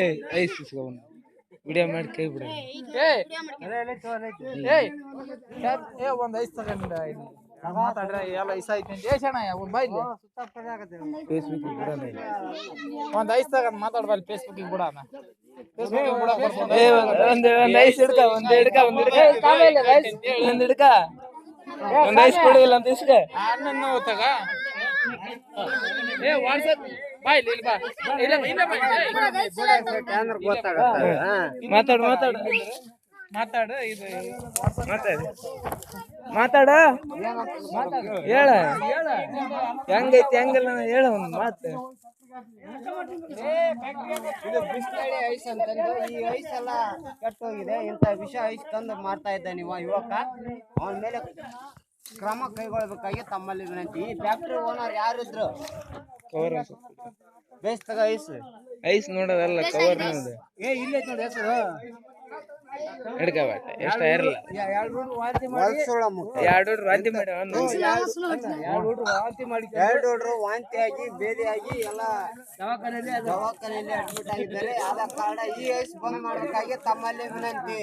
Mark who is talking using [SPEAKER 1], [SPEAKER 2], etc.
[SPEAKER 1] ಏ ಐಸ್ ಇಸ್ಕೊಂಡು ವಿಡಿಯೋ ಮಾಡಿ ಕೈ ಬಿಡ.
[SPEAKER 2] ಒಂದ್ ಐಸ್ ತಗೊಂಡ ಮಾತಾಡ್ರ ಎಲ್ಲ ಐಸ್ ಐತಿ ಶಣ ಒಂದ್ ಬೈಲಿ
[SPEAKER 1] ಫೇಸ್ಬುಕ್ ಬಿಡಲ್ಲ.
[SPEAKER 2] ಒಂದ್ ಐಸ್ ತಗೊಂಡ್ ಮಾತಾಡ್ಬಾರ್ದು ಫೇಸ್ಬುಕ್ ಕೂಡ
[SPEAKER 1] ಒಂದ್ ಐಸ್ ಹಿಡ್ಕ ಒಂದ್ ಹಿಡ್ಕ ಒಂದ್ ಐಸ್ ಕೊಡಿಲ್ಲ ಅಂತ ಇಸ್ಕ
[SPEAKER 2] ಅಣ್ಣನ್ನು ತಗ ವಾಟ್ಸಪ್ ಬಾಯ್ ಬಾ
[SPEAKER 1] ಮಾತಾಡು
[SPEAKER 2] ಮಾತಾಡು ಇದು
[SPEAKER 1] ಮಾತಾಡ ಹೇಳ ಹೆಂಗೈತಿ ಹೆಂಗಲ್ಲ ಹೇಳ ಒಂದ್ ಮಾತು.
[SPEAKER 3] ಇದು ಬಿಸ್ಲಳಿ ಐಸ್ ಅಂತಂದು ಈ ಐಸ್ ಎಲ್ಲ ಕೆಟ್ಟೋಗಿದೆ. ಇಂಥ ವಿಷ ಐಸ್ ತಂದು ಮಾಡ್ತಾ ಇದ್ದ ನೀವು ಯುವಕ, ಅವನ ಮೇಲೆ ಕ್ರಮ ಕೈಗೊಳ್ಬೇಕಾಗಿ ತಮ್ಮಲ್ಲಿ ವಿನಂತಿ. ಈ ಫ್ಯಾಕ್ಟ್ರಿ ಓನರ್ ಯಾರಿದ್ರು? ಬೇಸ್ ತಗ
[SPEAKER 1] ಐಸ್ ನೋಡೋದಲ್ಲ ಕವರ್ ನೋಡು.
[SPEAKER 3] ಇಲ್ಲೇ ನೋಡಿ ಹೆಸರು
[SPEAKER 1] ಹಿಡ್ಕಬೇಕ ಎಷ್ಟ ಇರಲ್ಲ.
[SPEAKER 3] ಎರಡು ವಾಂತಿ ಆಗಿ ಬೇದಿಯಾಗಿ ಎಲ್ಲ ದವಾಖಾನೆಯಲ್ಲಿ ಅಡ್ಮಿಟ್ ಆಗಿದ್ದಾರೆ. ಆದ ಕಾರಣ ಈ ಐಸ್ ಬಂದ್ ಮಾಡಬೇಕಾಗಿ ತಮ್ಮಲ್ಲಿ ವಿನಂತಿ.